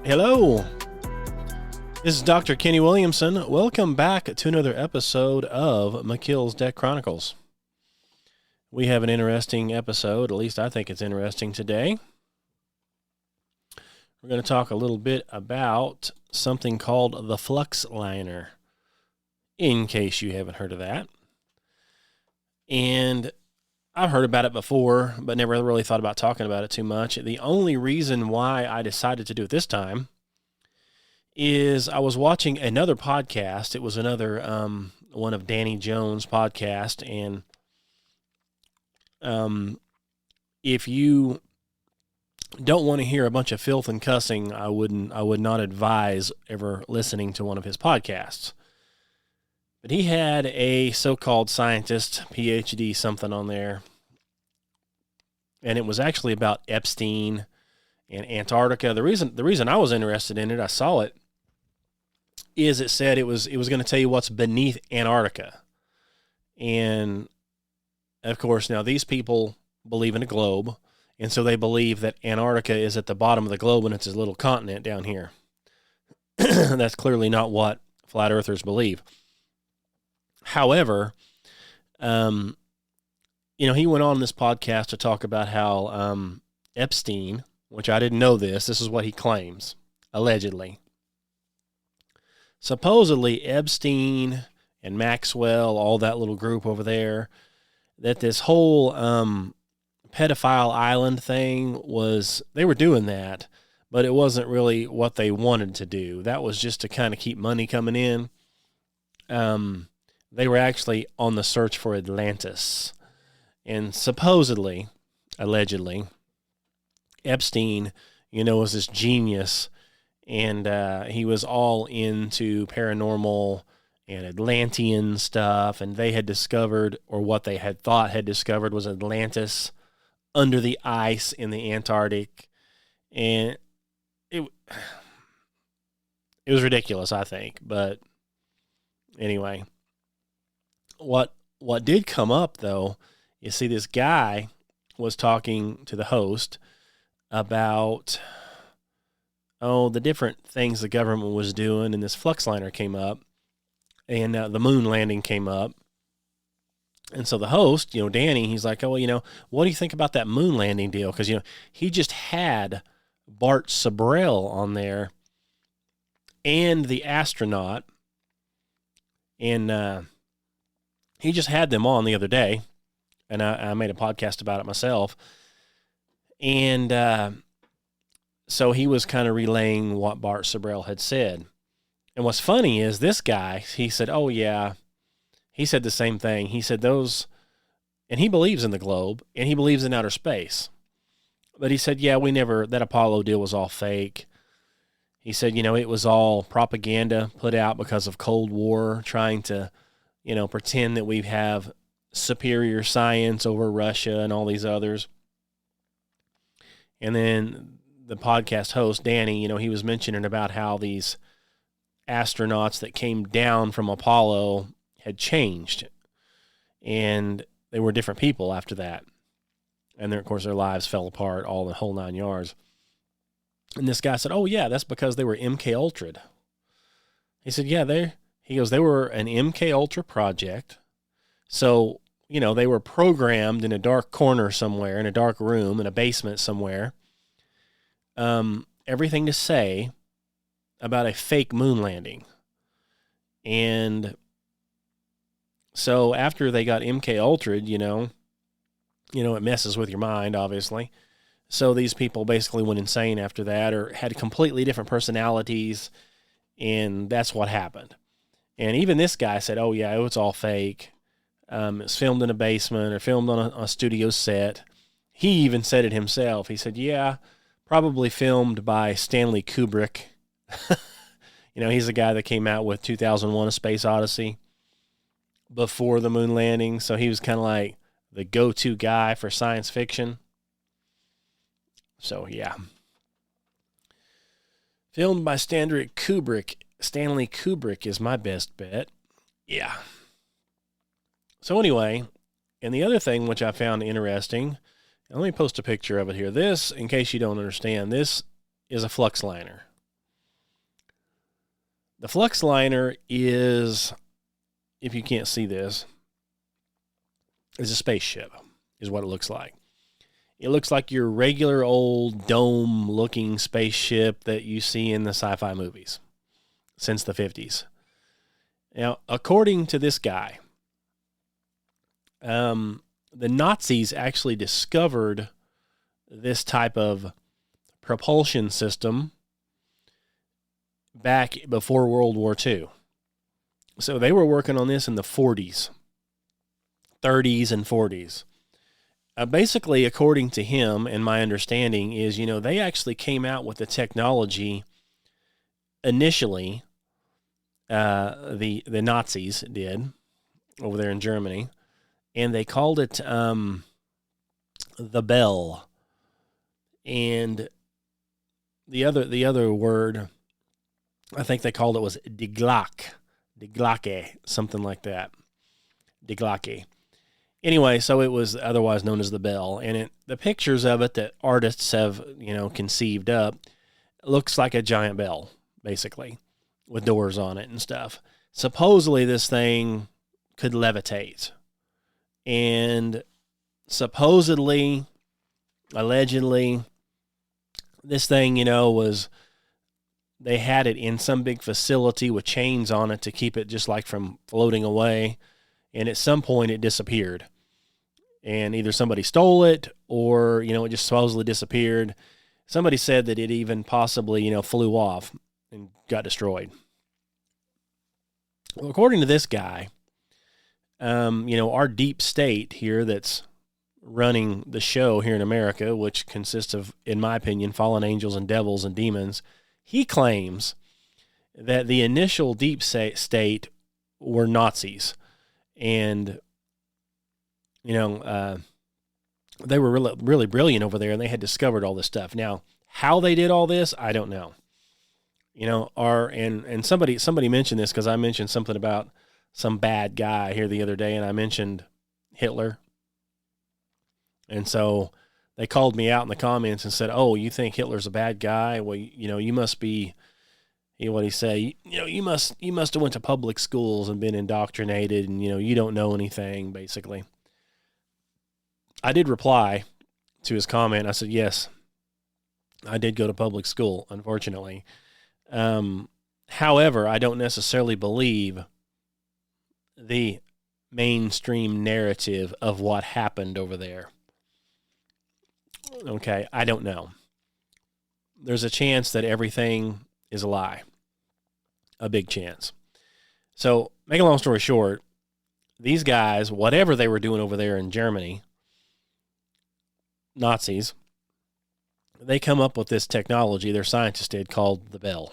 Hello, this is Dr. Kenny Williamson. Welcome back to another episode of Melchizedek Chronicles. We have an interesting episode, at least I think it's interesting today. We're going to talk a little bit about something called the Flux Liner, in case you haven't heard of that. And I've heard about it before, but never really thought about talking about it too much. The only reason why I decided to do it this time is I was watching another podcast. It was another one of Danny Jones' podcast, and if you don't want to hear a bunch of filth and cussing, I would not advise ever listening to one of his podcasts. But he had a so-called scientist, PhD something on there, and it was actually about Epstein and Antarctica. The reason I was interested in it, I saw it, is it said it was going to tell you what's beneath Antarctica. And of course, now these people believe in a globe, and so they believe that Antarctica is at the bottom of the globe and it's a little continent down here. That's clearly not what flat earthers believe. However, he went on this podcast to talk about how Epstein, which I didn't know this is what he claims, allegedly. Supposedly, Epstein and Maxwell, all that little group over there, that this whole pedophile island thing they were doing that, but it wasn't really what they wanted to do. That was just to kind of keep money coming in. They were actually on the search for Atlantis. And supposedly, allegedly, Epstein, was this genius, and he was all into paranormal and Atlantean stuff, and they had discovered, or what they had thought had discovered, was Atlantis under the ice in the Antarctic. And it was ridiculous, I think. But anyway, what did come up, though, you see, this guy was talking to the host about, the different things the government was doing, and this Flux Liner came up, and the moon landing came up. And so the host, Danny, he's like, what do you think about that moon landing deal? Because, he just had Bart Sabrell on there and the astronaut, and he just had them on the other day, and I made a podcast about it myself. And so he was kind of relaying what Bart Sabrell had said. And what's funny is this guy, he said, oh, yeah, he said the same thing. He said and he believes in the globe, and he believes in outer space. But he said, yeah, that Apollo deal was all fake. He said, it was all propaganda put out because of Cold War, trying to, pretend that we have superior science over Russia and all these others. And then the podcast host, Danny, he was mentioning about how these astronauts that came down from Apollo had changed, and they were different people after that. And then, of course, their lives fell apart, all the whole 9 yards. And this guy said, oh, yeah, that's because they were MK Ultra'd. He said, yeah, they were an MK Ultra project. So, they were programmed in a dark corner somewhere, in a dark room, in a basement somewhere, everything to say about a fake moon landing. And so after they got MK Ultra'd, it messes with your mind, obviously. So these people basically went insane after that, or had completely different personalities, and that's what happened. And even this guy said, oh, yeah, it was all fake. It's filmed in a basement or filmed on a studio set. He even said it himself. He said, yeah, probably filmed by Stanley Kubrick. He's the guy that came out with 2001: A Space Odyssey before the moon landing. So he was kind of like the go-to guy for science fiction. So, yeah. Filmed by Stanley Kubrick. Stanley Kubrick is my best bet. Yeah. So anyway, and the other thing which I found interesting, let me post a picture of it here. This, in case you don't understand, this is a Flux Liner. The Flux Liner is, if you can't see this, is a spaceship, is what it looks like. It looks like your regular old dome-looking spaceship that you see in the sci-fi movies since the 50s. Now, according to this guy, the Nazis actually discovered this type of propulsion system back before World War II. So they were working on this in the 40s, 30s, and 40s. Basically, according to him, and my understanding is, they actually came out with the technology initially. The Nazis did over there in Germany, and they called it the Bell. And the other word, I think they called it was Die Glocke, something like that. Die Glocke. Anyway, so it was otherwise known as the Bell, and the pictures of it that artists have, conceived up, looks like a giant bell, basically, with doors on it and stuff. Supposedly, this thing could levitate, and supposedly, allegedly, this thing, they had it in some big facility with chains on it to keep it just like from floating away. And at some point it disappeared, and either somebody stole it or, it just supposedly disappeared. Somebody said that it even possibly, flew off and got destroyed. Well, according to this guy, our deep state here that's running the show here in America, which consists of, in my opinion, fallen angels and devils and demons, he claims that the initial deep state were Nazis. And, they were really, really brilliant over there, and they had discovered all this stuff. Now, how they did all this, I don't know. And somebody mentioned this, because I mentioned something about some bad guy here the other day, and I mentioned Hitler. And so they called me out in the comments and said, "Oh, you think Hitler's a bad guy? Well, you must be." What he say? You must have went to public schools and been indoctrinated, and you don't know anything. Basically, I did reply to his comment. I said, "Yes, I did go to public school, unfortunately. However, I don't necessarily believe the mainstream narrative of what happened over there. Okay, I don't know. There's a chance that everything is a lie. A big chance. So, make a long story short, these guys, whatever they were doing over there in Germany, Nazis, they come up with this technology, their scientists did, called the Bell.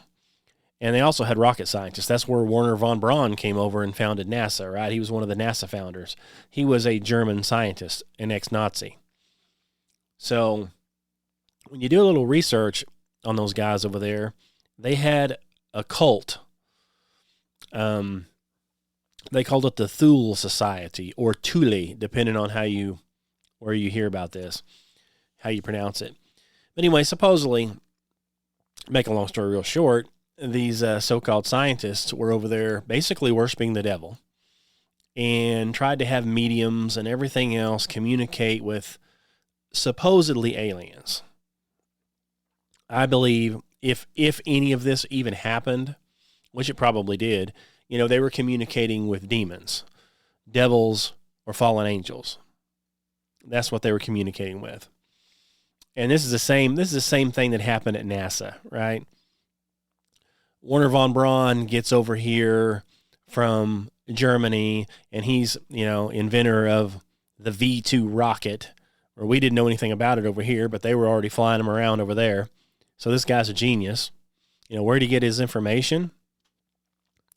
And they also had rocket scientists. That's where Wernher von Braun came over and founded NASA, right? He was one of the NASA founders. He was a German scientist, an ex-Nazi. So, when you do a little research on those guys over there, they had a cult. They called it the Thule Society, or Thule, depending on where you hear about this, how you pronounce it. But anyway, supposedly, make a long story real short, these so-called scientists were over there basically worshiping the devil and tried to have mediums and everything else communicate with supposedly aliens. I believe if any of this even happened, which it probably did, they were communicating with demons, devils, or fallen angels. That's what they were communicating with. And this is the same thing that happened at NASA, right? Wernher von Braun gets over here from Germany, and he's, inventor of the V2 rocket, or we didn't know anything about it over here, but they were already flying them around over there. So this guy's a genius. Where did he get his information?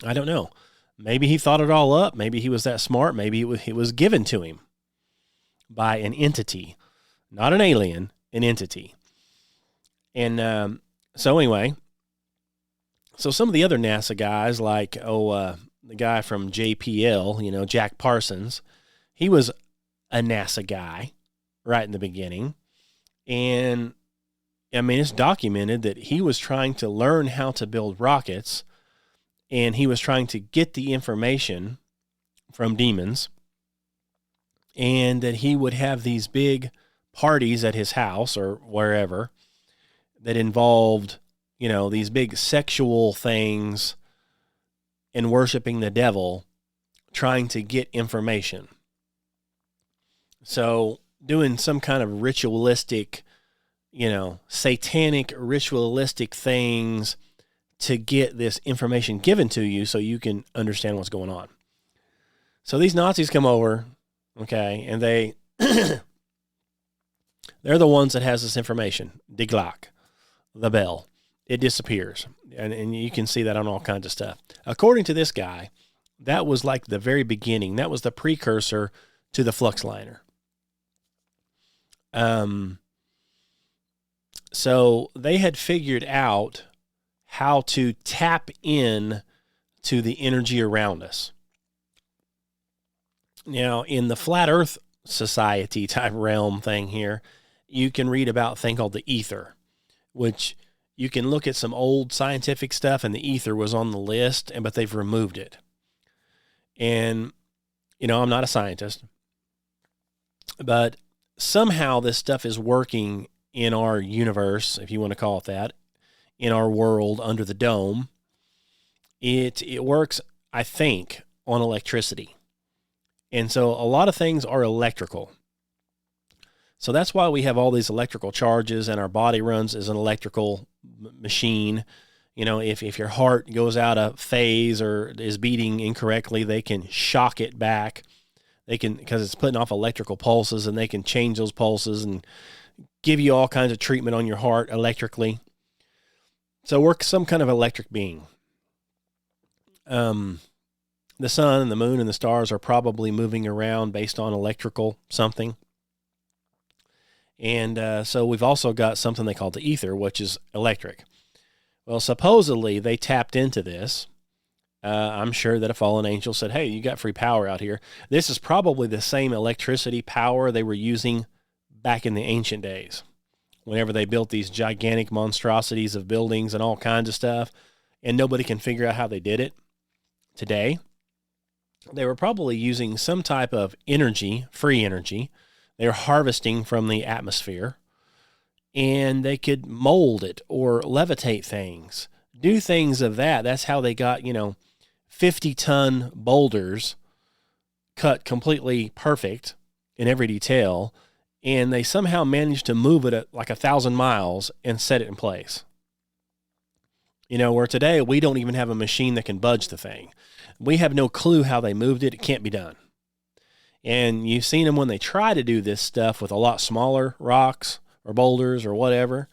I don't know. Maybe he thought it all up. Maybe he was that smart. Maybe it was given to him by an entity, not an alien, an entity. And so anyway, so some of the other NASA guys, like, the guy from JPL, Jack Parsons, he was a NASA guy right in the beginning. And, it's documented that he was trying to learn how to build rockets and he was trying to get the information from demons, and that he would have these big parties at his house or wherever that involved, these big sexual things and worshiping the devil, trying to get information. So doing some kind of ritualistic, satanic ritualistic things to get this information given to you so you can understand what's going on. So these Nazis come over, okay, and they're the ones that has this information. Die Glock, the bell. It disappears. And you can see that on all kinds of stuff. According to this guy, that was like the very beginning. That was the precursor to the Flux Liner. So they had figured out how to tap in to the energy around us. Now, in the Flat Earth Society type realm thing here, you can read about a thing called the ether, which you can look at some old scientific stuff, and the ether was on the list, but they've removed it. And, I'm not a scientist, but somehow this stuff is working in our universe, if you want to call it that, in our world under the dome. It works, I think, on electricity. And so a lot of things are electrical. So that's why we have all these electrical charges, and our body runs as an electrical machine. If your heart goes out of phase or is beating incorrectly, they can shock it back. They can, because it's putting off electrical pulses, and they can change those pulses and give you all kinds of treatment on your heart electrically. So we're some kind of electric being. The sun and the moon and the stars are probably moving around based on electrical something. And so we've also got something they call the ether, which is electric. Well, supposedly they tapped into this. I'm sure that a fallen angel said, hey, you got free power out here. This is probably the same electricity power they were using back in the ancient days, whenever they built these gigantic monstrosities of buildings and all kinds of stuff, and nobody can figure out how they did it today. They were probably using some type of energy, free energy. They were harvesting from the atmosphere, and they could mold it or levitate things, do things of that. That's how they got, 50-ton boulders cut completely perfect in every detail, and they somehow managed to move it at like 1,000 miles and set it in place. Where today we don't even have a machine that can budge the thing. We have no clue how they moved it. It can't be done. And you've seen them when they try to do this stuff with a lot smaller rocks or boulders or whatever.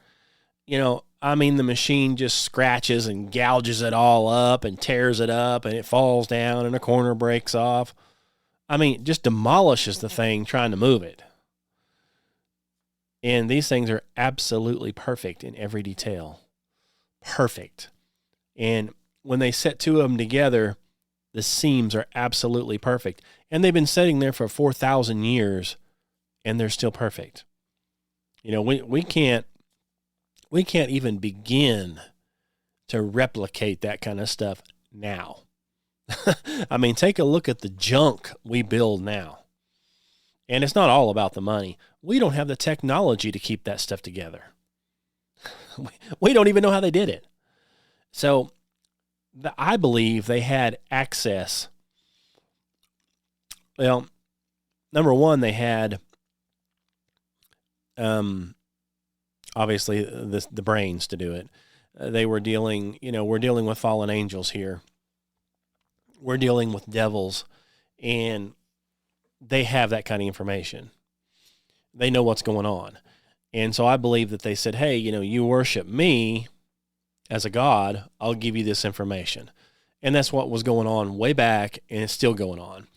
The machine just scratches and gouges it all up and tears it up, and it falls down and a corner breaks off. Just demolishes the thing trying to move it. And these things are absolutely perfect in every detail. Perfect. And when they set two of them together, the seams are absolutely perfect. And they've been sitting there for 4,000 years, and they're still perfect. We can't even begin to replicate that kind of stuff now. Take a look at the junk we build now. And it's not all about the money. We don't have the technology to keep that stuff together. We don't even know how they did it. So I believe they had access. Well, number one, they had, obviously, the brains to do it. They were dealing, we're dealing with fallen angels here. We're dealing with devils, and they have that kind of information. They know what's going on. And so I believe that they said, hey, you worship me as a god, I'll give you this information. And that's what was going on way back, and it's still going on.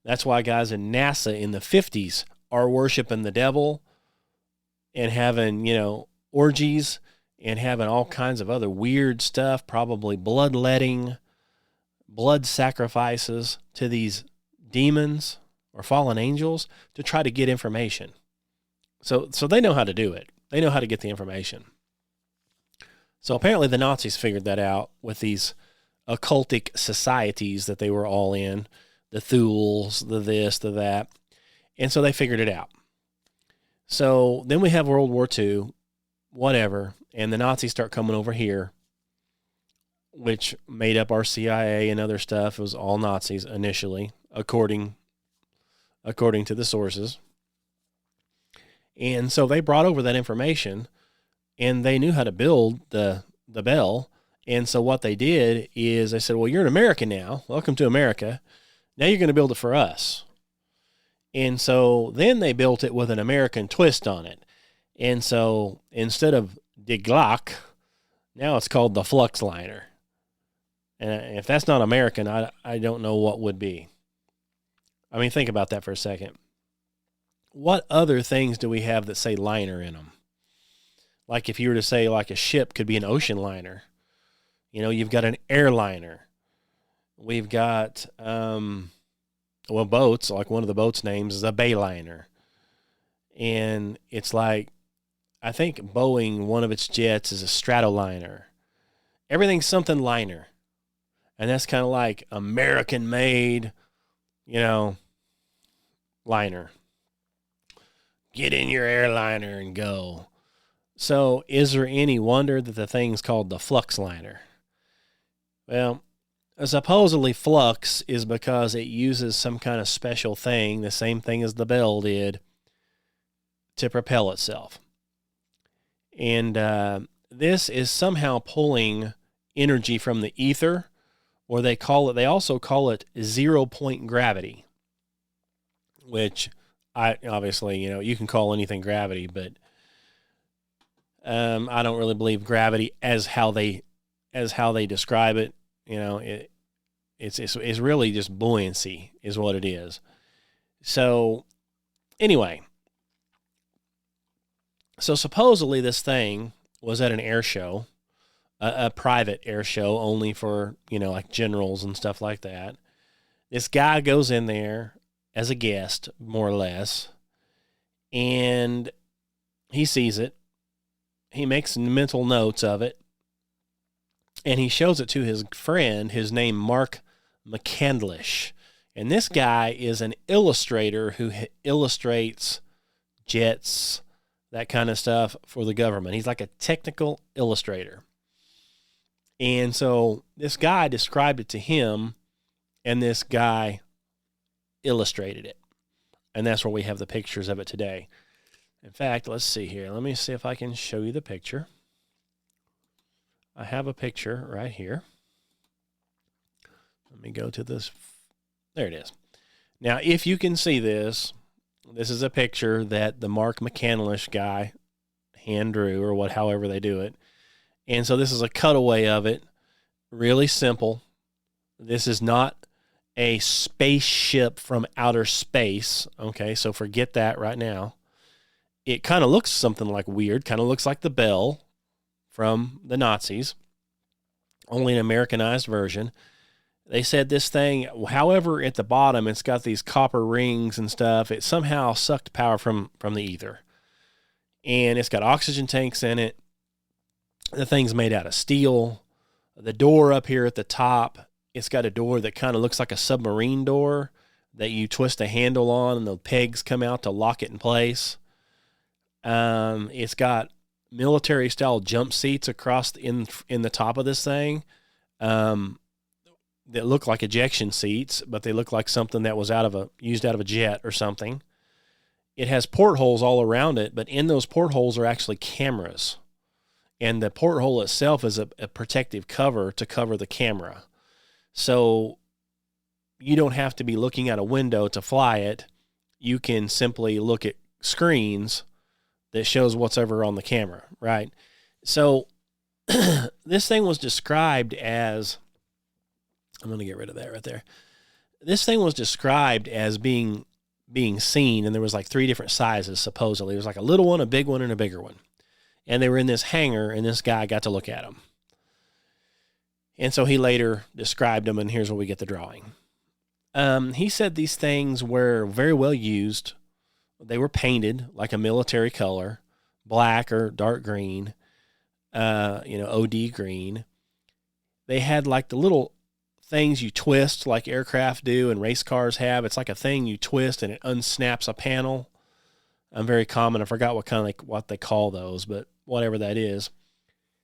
That's why guys in NASA in the 50s are worshiping the devil and having, orgies and having all kinds of other weird stuff, probably bloodletting, blood sacrifices to these demons or fallen angels to try to get information. So they know how to do it. They know how to get the information. So apparently the Nazis figured that out with these occultic societies that they were all in, the Thules, the this, the that. And so they figured it out. So then we have World War II, whatever, and the Nazis start coming over here, which made up our CIA and other stuff. It was all Nazis initially, according to the sources. And so they brought over that information, and they knew how to build the bell. And so what they did is they said, well, you're an American now. Welcome to America. Now you're going to build it for us. And so then they built it with an American twist on it. And so instead of Die Glock, now it's called the Flux Liner. And if that's not American, I don't know what would be. I mean, think about that for a second. What other things do we have that say liner in them? Like if you were to say like a ship could be an ocean liner. You know, you've got an airliner. We've got, boats, like one of the boats' names is a bayliner. And it's like, I think Boeing, one of its jets is a Stratoliner. Everything's something liner. And that's kind of like American-made, liner. Get in your airliner and go. So is there any wonder that the thing's called the Flux Liner? Well, supposedly flux is because it uses some kind of special thing, the same thing as the bell did, to propel itself. And this is somehow pulling energy from the ether, or they also call it 0-point gravity, which obviously, you can call anything gravity, but I don't really believe gravity as how they describe it. It's really just buoyancy is what it is. So anyway, so supposedly this thing was at an air show, a private air show only for, like generals and stuff like that. This guy goes in there as a guest, more or less, and he sees it. He makes mental notes of it, and he shows it to his friend, his name Mark McCandlish. And this guy is an illustrator who illustrates jets, that kind of stuff for the government. He's like a technical illustrator. And so this guy described it to him, and this guy illustrated it. And that's where we have the pictures of it today. In fact, let's see here. Let me see if I can show you the picture. I have a picture right here. Let me go to this. There it is. Now, if you can see this, this is a picture that the Mark McCandlish guy hand drew, or however they do it. And so this is a cutaway of it. Really simple. This is not a spaceship from outer space. Okay, so forget that right now. It kind of looks something like weird, kind of looks like the bell from the Nazis, only an Americanized version. They said this thing, however, at the bottom, it's got these copper rings and stuff. It somehow sucked power from the ether. And it's got oxygen tanks in it. The thing's made out of steel. The door up here at the top, it's got a door that kind of looks like a submarine door that you twist a handle on and the pegs come out to lock it in place. It's got military-style jump seats across in the top of this thing that look like ejection seats, but they look like something that was used out of a jet or something. It has portholes all around it, but in those portholes are actually cameras. And the porthole itself is a protective cover to cover the camera. So you don't have to be looking out a window to fly it. You can simply look at screens that shows what's ever on the camera, right? So this thing was described as, I'm going to get rid of that right there. This thing was described as being seen, and there was like 3 different sizes, supposedly. It was like a little one, a big one, and a bigger one. And they were in this hangar, and this guy got to look at them. And so he later described them, and here's where we get the drawing. He said these things were very well used. They were painted like a military color, black or dark green, OD green. they had like the little things you twist like aircraft do and race cars have. It's like a thing you twist and it unsnaps a panel. Very common. I forgot what they call those, but whatever that is.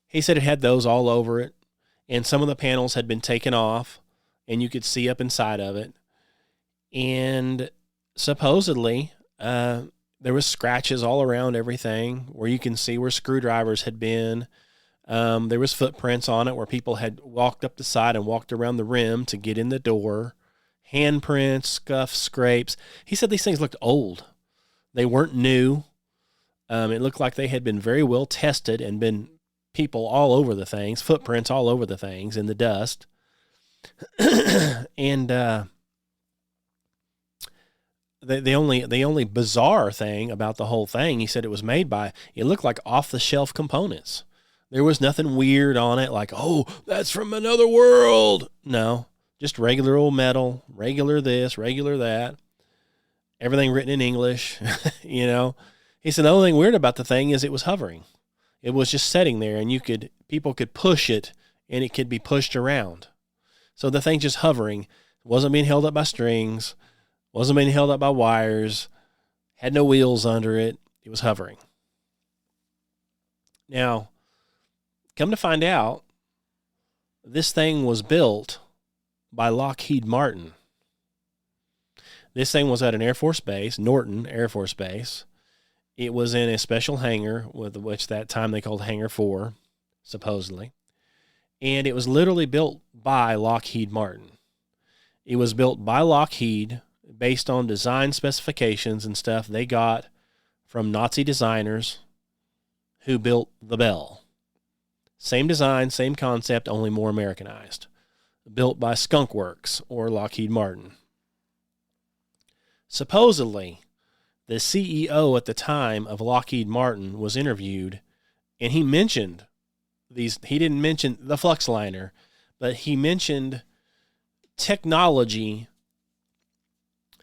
He said it had those all over it, and some of the panels had been taken off, and you could see up inside of it. And supposedly, there was scratches all around everything where you can see where screwdrivers had been. There was footprints on it where people had walked up the side and walked around the rim to get in the door. Handprints, scuffs, scrapes. He said these things looked old. They weren't new. It looked like they had been very well tested and been people all over the things, footprints all over the things in the dust. And the only bizarre thing about the whole thing, he said it was made by, it looked like off-the-shelf components. There was nothing weird on it, like, oh, that's from another world. No, just regular old metal, regular this, regular that. Everything written in English, you know. He said the only thing weird about the thing is it was hovering. It was just sitting there, and people could push it, and it could be pushed around. So the thing just hovering, wasn't being held up by strings, wasn't being held up by wires, had no wheels under it. It was hovering. Now, come to find out, this thing was built by Lockheed Martin. This thing was at an Air Force base, Norton Air Force Base. It was in a special hangar, which that time they called Hangar 4, supposedly. And it was literally built by Lockheed Martin. It was built by Lockheed based on design specifications and stuff they got from Nazi designers who built the Bell. Same design, same concept, only more Americanized. Built by Skunk Works or Lockheed Martin. Supposedly, the CEO at the time of Lockheed Martin was interviewed, and he mentioned these. He didn't mention the Flux Liner, but he mentioned technology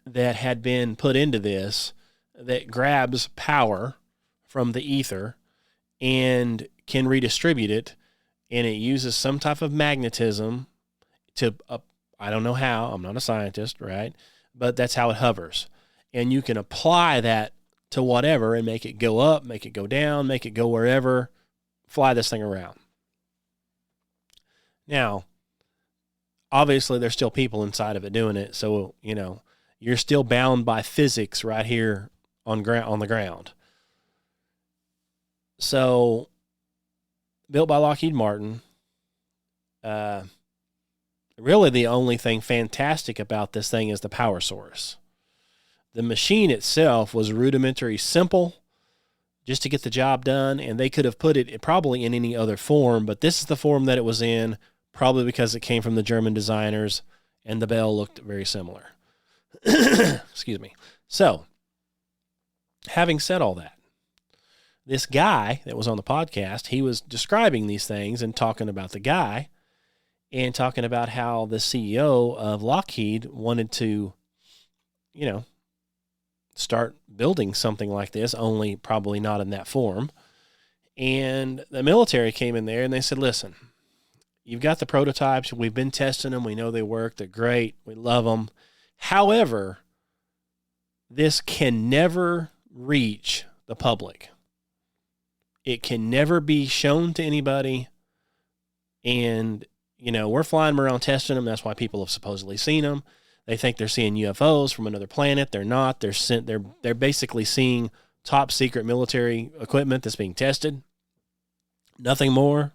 that had been put into this that grabs power from the ether and can redistribute it, and it uses some type of magnetism to, I don't know how, I'm not a scientist, right? But that's how it hovers. And you can apply that to whatever and make it go up, make it go down, make it go wherever, fly this thing around. Now, obviously there's still people inside of it doing it, so, you know, you're still bound by physics right here on the ground. So, built by Lockheed Martin, really the only thing fantastic about this thing is the power source. The machine itself was rudimentary simple just to get the job done, and they could have put it probably in any other form, but this is the form that it was in, probably because it came from the German designers, and the Bell looked very similar. Excuse me. So, having said all that, this guy that was on the podcast, he was describing these things and talking about the guy and talking about how the CEO of Lockheed wanted to, you know, start building something like this, only probably not in that form. And the military came in there and they said, listen, you've got the prototypes. We've been testing them. We know they work. They're great. We love them. However, this can never reach the public. It can never be shown to anybody. And, you know, we're flying around testing them. That's why people have supposedly seen them. They think they're seeing UFOs from another planet. They're not. They're basically seeing top secret military equipment that's being tested. Nothing more.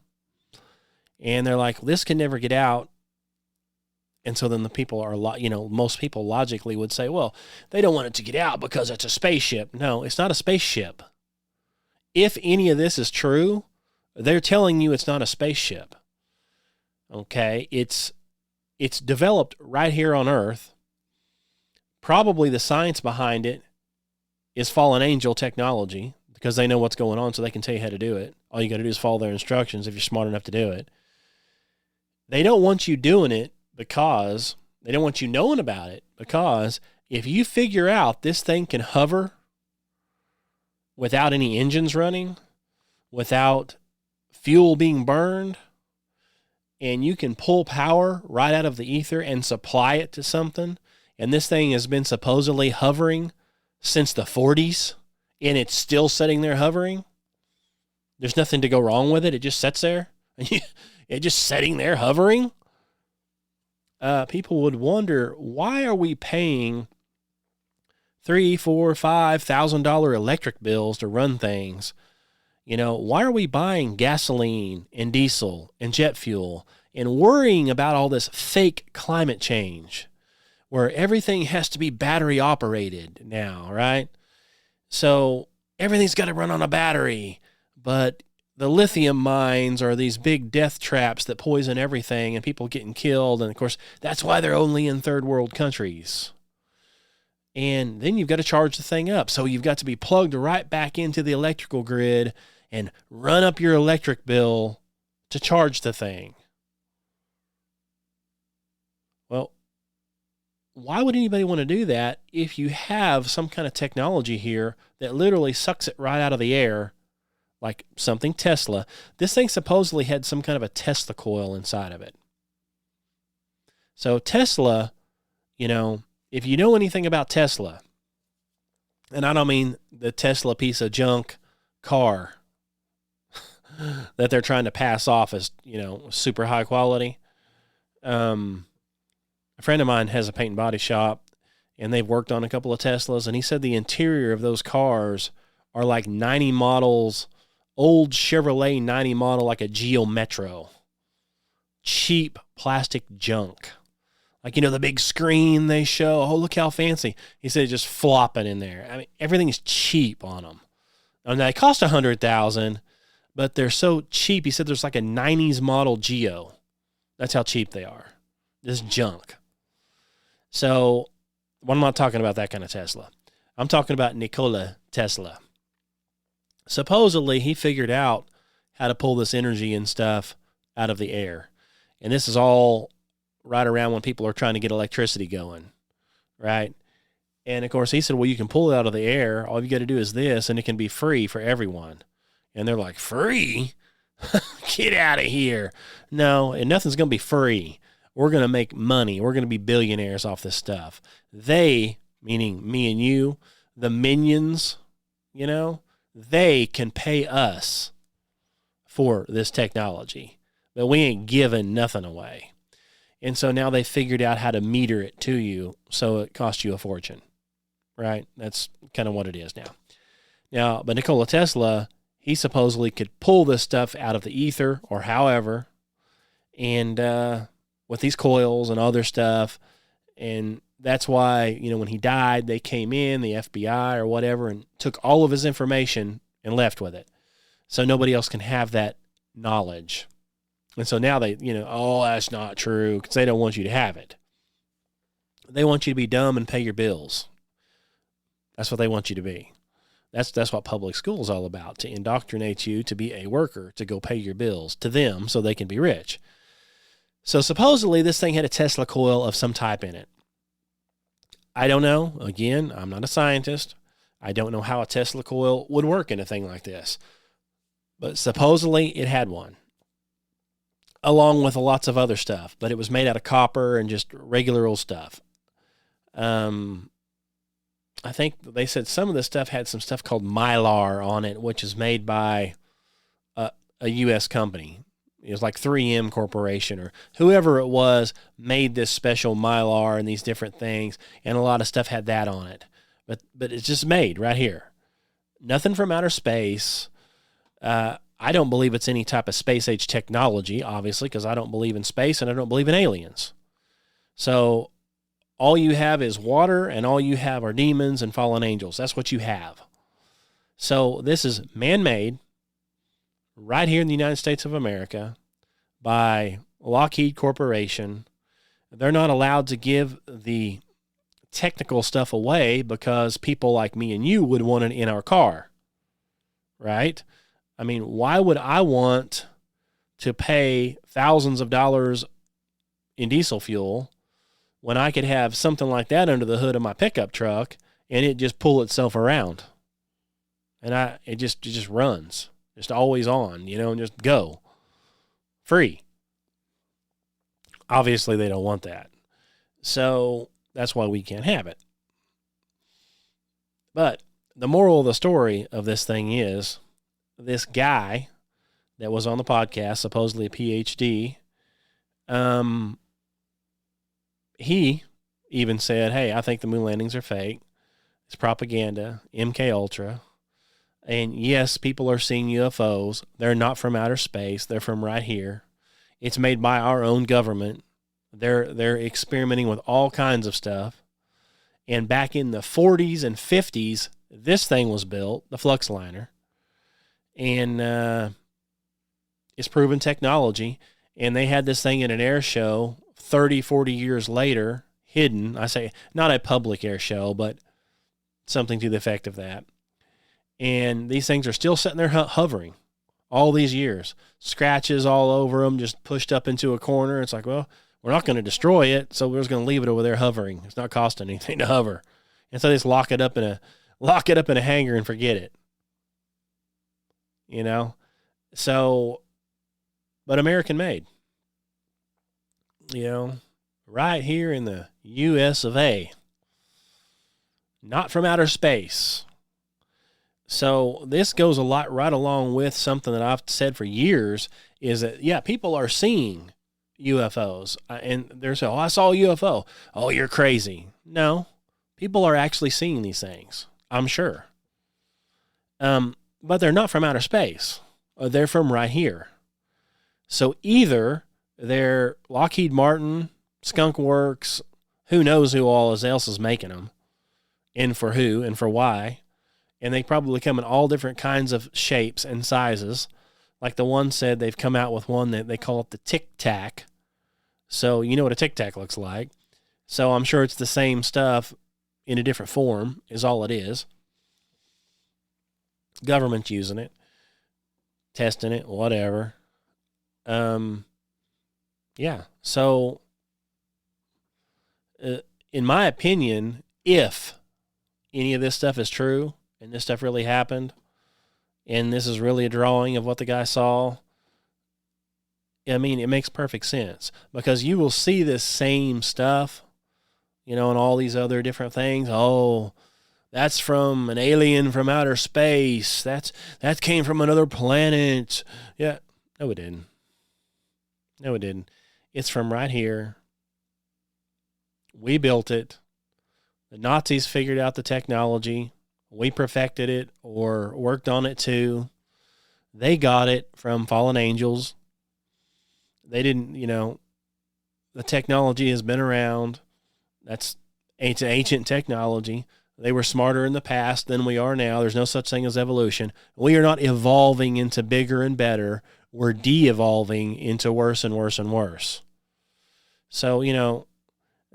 And they're like, this can never get out. And so then the people are, most people logically would say, well, they don't want it to get out because it's a spaceship. No, it's not a spaceship. If any of this is true, they're telling you it's not a spaceship. Okay, it's developed right here on Earth. Probably the science behind it is fallen angel technology because they know what's going on, so they can tell you how to do it. All you got to do is follow their instructions if you're smart enough to do it. They don't want you doing it because they don't want you knowing about it, because if you figure out this thing can hover without any engines running, without fuel being burned, and you can pull power right out of the ether and supply it to something, and this thing has been supposedly hovering since the 40s, and it's still sitting there hovering. There's nothing to go wrong with it. It just sits there. It's just sitting there hovering. People would wonder, why are we paying $3,000, $4,000, $5,000 electric bills to run things? Why are we buying gasoline and diesel and jet fuel and worrying about all this fake climate change where everything has to be battery operated now, right? So everything's got to run on a battery, but the lithium mines are these big death traps that poison everything and people getting killed. And of course, that's why they're only in third world countries. And then you've got to charge the thing up. So you've got to be plugged right back into the electrical grid and run up your electric bill to charge the thing. Well, why would anybody want to do that if you have some kind of technology here that literally sucks it right out of the air, like something Tesla? This thing supposedly had some kind of a Tesla coil inside of it. So Tesla, if you know anything about Tesla, and I don't mean the Tesla piece of junk car that they're trying to pass off as, super high quality. A friend of mine has a paint and body shop, and they've worked on a couple of Teslas, and he said the interior of those cars are like 90 models, old Chevrolet 90 model, like a Geo Metro. Cheap plastic junk. Like, the big screen they show. Oh, look how fancy. He said just flopping in there. I mean, everything is cheap on them. Now, they cost $100,000, but they're so cheap. He said there's like a 90s model Geo. That's how cheap they are. This junk. So, I'm not talking about that kind of Tesla. I'm talking about Nikola Tesla. Supposedly, he figured out how to pull this energy and stuff out of the air. And this is all right around when people are trying to get electricity going, right? And, of course, he said, well, you can pull it out of the air. All you got to do is this, and it can be free for everyone. And they're like, free? Get out of here. No, and nothing's going to be free. We're going to make money. We're going to be billionaires off this stuff. They, meaning me and you, the minions, they can pay us for this technology. But we ain't giving nothing away. And so now they figured out how to meter it to you so it costs you a fortune, right? That's kind of what it is now. But Nikola Tesla, he supposedly could pull this stuff out of the ether or however, and with these coils and other stuff. And that's why, when he died, they came in, the FBI or whatever, and took all of his information and left with it. So nobody else can have that knowledge. And so now they, oh, that's not true, because they don't want you to have it. They want you to be dumb and pay your bills. That's what they want you to be. That's what public school is all about, to indoctrinate you to be a worker, to go pay your bills to them so they can be rich. So supposedly this thing had a Tesla coil of some type in it. I don't know. Again, I'm not a scientist. I don't know how a Tesla coil would work in a thing like this. But supposedly it had one, along with lots of other stuff. But it was made out of copper and just regular old stuff. I think they said some of the stuff had some stuff called Mylar on it, which is made by a U.S. company. It was like 3M Corporation or whoever it was made this special Mylar and these different things, and a lot of stuff had that on it. But it's just made right here. Nothing from outer space. I don't believe it's any type of space-age technology, obviously, because I don't believe in space and I don't believe in aliens. So all you have is water, and all you have are demons and fallen angels. That's what you have. So this is man-made right here in the United States of America by Lockheed Corporation. They're not allowed to give the technical stuff away because people like me and you would want it in our car, right? I mean, why would I want to pay thousands of dollars in diesel fuel when I could have something like that under the hood of my pickup truck and it just pull itself around? And it just runs. Just always on, and just go. Free. Obviously, they don't want that. So that's why we can't have it. But the moral of the story of this thing is this guy that was on the podcast, supposedly a PhD, he even said, hey, I think the moon landings are fake. It's propaganda, MK Ultra. And yes, people are seeing UFOs. They're not from outer space. They're from right here. It's made by our own government. They're experimenting with all kinds of stuff. And back in the 40s and 50s, this thing was built, the Flux Liner. And it's proven technology. And they had this thing in an air show 30, 40 years later, hidden. I say not a public air show, but something to the effect of that. And these things are still sitting there hovering all these years. Scratches all over them, just pushed up into a corner. It's like, well, we're not going to destroy it, so we're just going to leave it over there hovering. It's not costing anything to hover. And so they just lock it up in a hangar and forget it. You know? So, but American made. You know, right here in the US of A. Not from outer space. So this goes right along with something that I've said for years is that, yeah, people are seeing UFOs. And they're saying, oh, I saw a UFO. Oh, you're crazy. No, people are actually seeing these things, I'm sure. But they're not from outer space. They're from right here. So either they're Lockheed Martin, Skunk Works, who knows who all else is making them, and for who and for why. And they probably come in all different kinds of shapes and sizes. Like the one said, they've come out with one that they call it the Tic Tac. So you know what a Tic Tac looks like. So I'm sure it's the same stuff in a different form is all it is. Government's using it, testing it, whatever. Yeah. So in my opinion, if any of this stuff is true, and this stuff really happened, and this is really a drawing of what the guy saw, I mean, it makes perfect sense. Because you will see this same stuff, you know, and all these other different things. Oh, that's from an alien from outer space. That came from another planet. Yeah. No, it didn't. No, it didn't. It's from right here. We built it. The Nazis figured out the technology. We perfected it or worked on it too. They got it from fallen angels. They didn't, you know, the technology has been around. It's ancient technology. They were smarter in the past than we are now. There's no such thing as evolution. We are not evolving into bigger and better. We're de-evolving into worse and worse and worse. So, you know,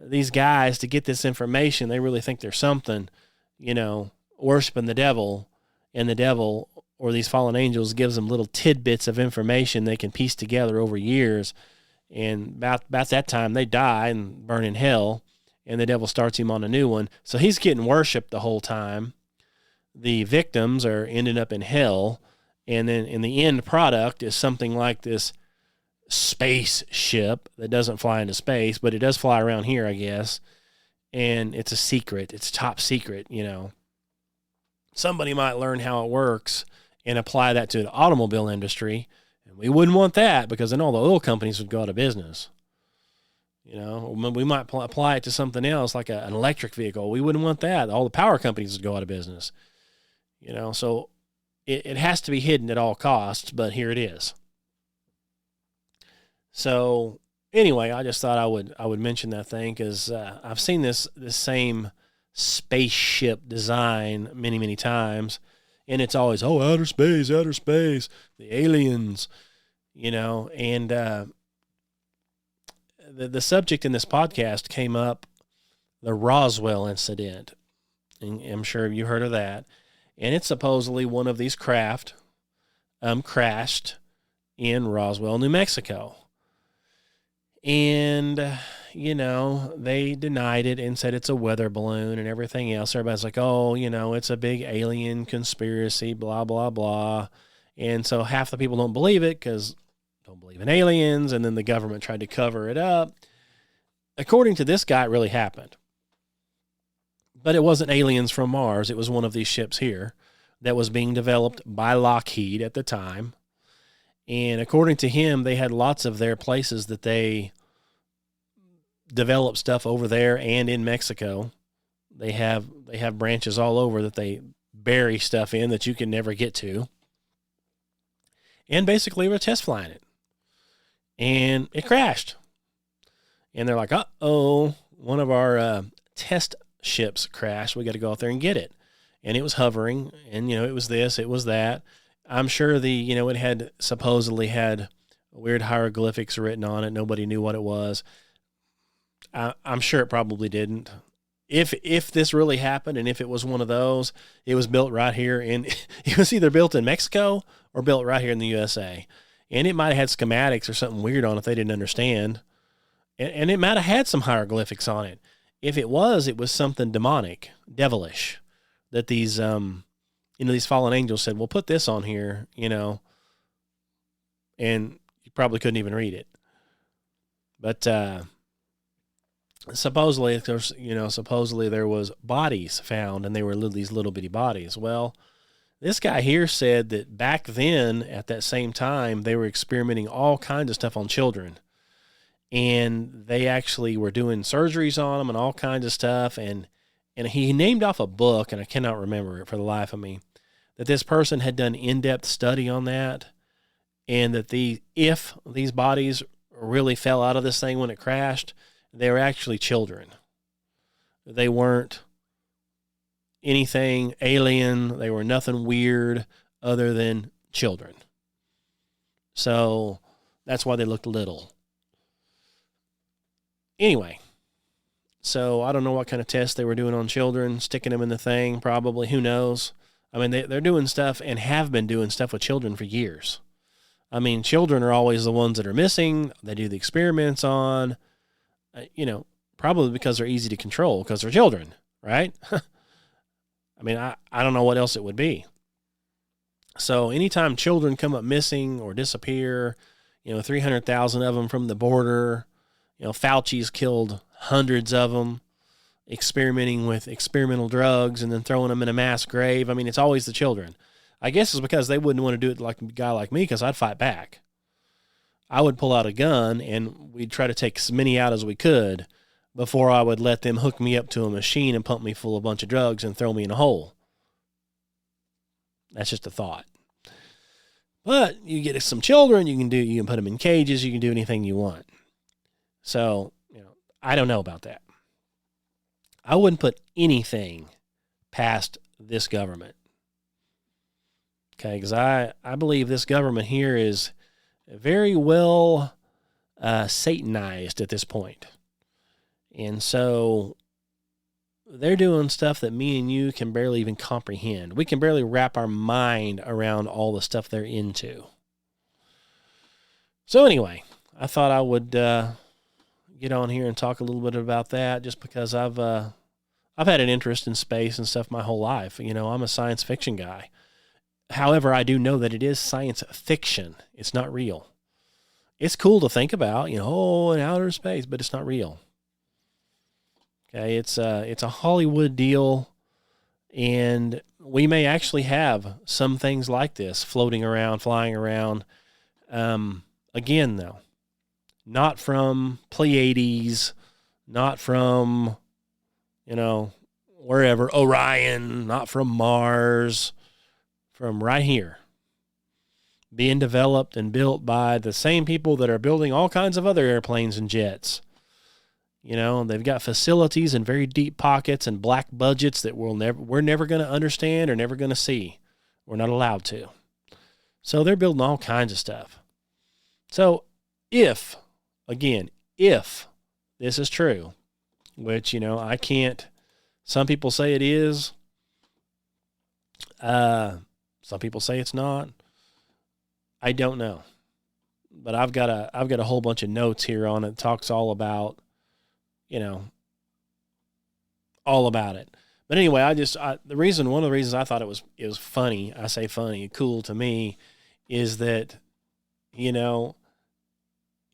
these guys, to get this information, they really think there's something, you know, worshiping the devil, and the devil or these fallen angels gives them little tidbits of information they can piece together over years. And about that time, they die and burn in hell, and the devil starts him on a new one. So he's getting worshiped the whole time. The victims are ending up in hell, and then in the end product is something like this spaceship that doesn't fly into space, but it does fly around here, I guess. And it's a secret. It's top secret, you know. Somebody might learn how it works and apply that to the automobile industry. And we wouldn't want that, because then all the oil companies would go out of business. You know, we might apply it to something else, like an electric vehicle. We wouldn't want that. All the power companies would go out of business. You know, so it has to be hidden at all costs, but here it is. So anyway, I just thought I would mention that thing, because I've seen this same spaceship design many, many times, and it's always, oh, outer space, the aliens, you know. And the subject in this podcast came up, the Roswell incident, and I'm sure you heard of that. And it's supposedly one of these craft crashed in Roswell, New Mexico. And, you know, they denied it and said it's a weather balloon and everything else. Everybody's like, oh, you know, it's a big alien conspiracy, blah, blah, blah. And so half the people don't believe it because don't believe in aliens, and then the government tried to cover it up. According to this guy, it really happened. But it wasn't aliens from Mars. It was one of these ships here that was being developed by Lockheed at the time. And according to him, they had lots of their places that they develop stuff over there and in Mexico. They have branches all over that they bury stuff in that you can never get to. And basically we're test flying it. And it crashed. And they're like, uh-oh, one of our test ships crashed. We got to go out there and get it. And it was hovering, and, it was this, it was that. I'm sure it had supposedly had weird hieroglyphics written on it. Nobody knew what it was. I'm sure it probably didn't. If this really happened, and if it was one of those, it was built right here it was either built in Mexico or built right here in the USA. And it might have had schematics or something weird on it they didn't understand. And it might have had some hieroglyphics on it. If it was something demonic, devilish, that these, these fallen angels said, well, put this on here, and you probably couldn't even read it. But, supposedly there was bodies found, and they were these little bitty bodies. Well, this guy here said that back then, at that same time, they were experimenting all kinds of stuff on children. And they actually were doing surgeries on them and all kinds of stuff. And he named off a book, and I cannot remember it for the life of me, that this person had done in-depth study on that, and that if these bodies really fell out of this thing when it crashed, they were actually children. They weren't anything alien. They were nothing weird other than children. So that's why they looked little. Anyway, so I don't know what kind of tests they were doing on children, sticking them in the thing, probably. Who knows? I mean, they're doing stuff and have been doing stuff with children for years. I mean, children are always the ones that are missing. They do the experiments on, probably because they're easy to control because they're children, right? I mean, I don't know what else it would be. So anytime children come up missing or disappear, 300,000 of them from the border, Fauci's killed hundreds of them, experimenting with experimental drugs and then throwing them in a mass grave. I mean, it's always the children. I guess it's because they wouldn't want to do it like a guy like me, because I'd fight back. I would pull out a gun and we'd try to take as many out as we could before I would let them hook me up to a machine and pump me full of a bunch of drugs and throw me in a hole. That's just a thought. But you get some children, you can put them in cages, you can do anything you want. So, I don't know about that. I wouldn't put anything past this government. Okay, because I believe this government here is very well Satanized at this point. And so they're doing stuff that me and you can barely even comprehend. We can barely wrap our mind around all the stuff they're into. So anyway, I thought I would get on here and talk a little bit about that, just because I've had an interest in space and stuff my whole life. I'm a science fiction guy. However, I do know that it is science fiction. It's not real. It's cool to think about, in outer space, but it's not real. Okay, it's a Hollywood deal, and we may actually have some things like this floating around, flying around. Again, though, not from Pleiades, not from, wherever, Orion, not from Mars, from right here, being developed and built by the same people that are building all kinds of other airplanes and jets. They've got facilities and very deep pockets and black budgets that we're never going to understand or never going to see. We're not allowed to. So they're building all kinds of stuff. So if this is true, which, I can't, some people say it is, some people say it's not. I don't know. But I've got a whole bunch of notes here on it. It talks all about, all about it. But anyway, one of the reasons I thought it was funny, I say funny, cool to me, is that,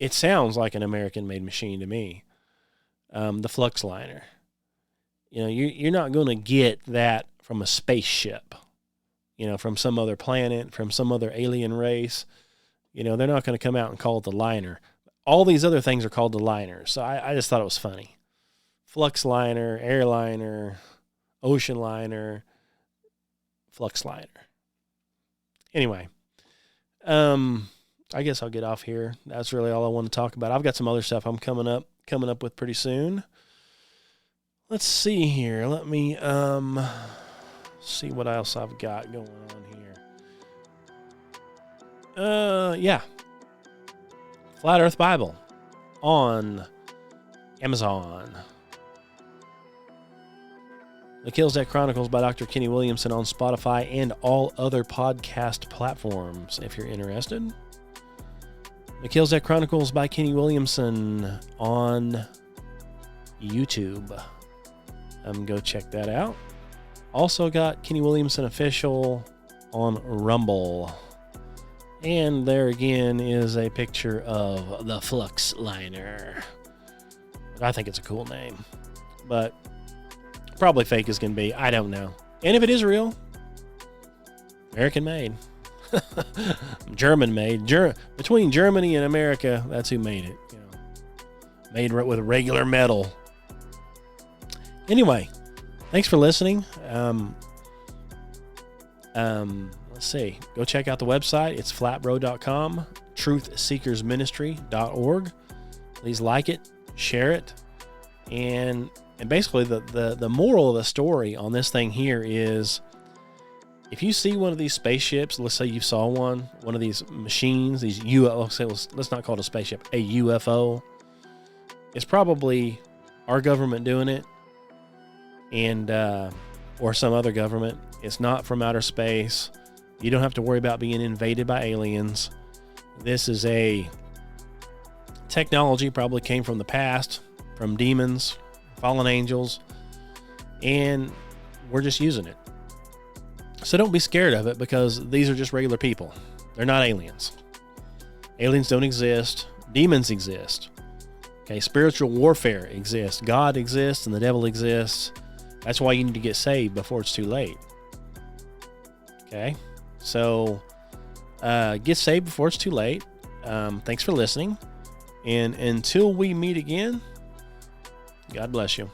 it sounds like an American-made machine to me. The Flux Liner. You're not going to get that from a spaceship, from some other planet, from some other alien race. They're not going to come out and call it the liner. All these other things are called the liners. So I just thought it was funny. Flux Liner, Airliner, Ocean Liner, Flux Liner. Anyway, I guess I'll get off here. That's really all I want to talk about. I've got some other stuff I'm coming up with pretty soon. Let's see here. Let me see what else I've got going on here. Yeah. Flat Earth Bible on Amazon. Melchizedek Chronicles by Dr. Kenny Williamson on Spotify and all other podcast platforms if you're interested. Melchizedek Chronicles by Kenny Williamson on YouTube. Go check that out. Also got Kenny Williamson Official on Rumble. And there again is a picture of the Flux Liner. I think it's a cool name. But probably fake as can be. I don't know. And if it is real, American made. German made. Between Germany and America, that's who made it. Made with regular metal. Anyway, thanks for listening. Let's see. Go check out the website. It's flatbro.com, truthseekersministry.org. Please like it, share it, and basically the moral of the story on this thing here is, if you see one of these spaceships, let's say you saw one of these machines, these UFO, let's not call it a spaceship, a UFO, it's probably our government doing it, and or some other government. It's not from outer space. You don't have to worry about being invaded by aliens. This is a technology probably came from the past, from demons, fallen angels, and we're just using it. So don't be scared of it, because these are just regular people. They're not aliens. Aliens don't exist. Demons exist. Okay, spiritual warfare exists. God exists and the devil exists. That's why you need to get saved before it's too late. Okay, so get saved before it's too late. Thanks for listening. And until we meet again, God bless you.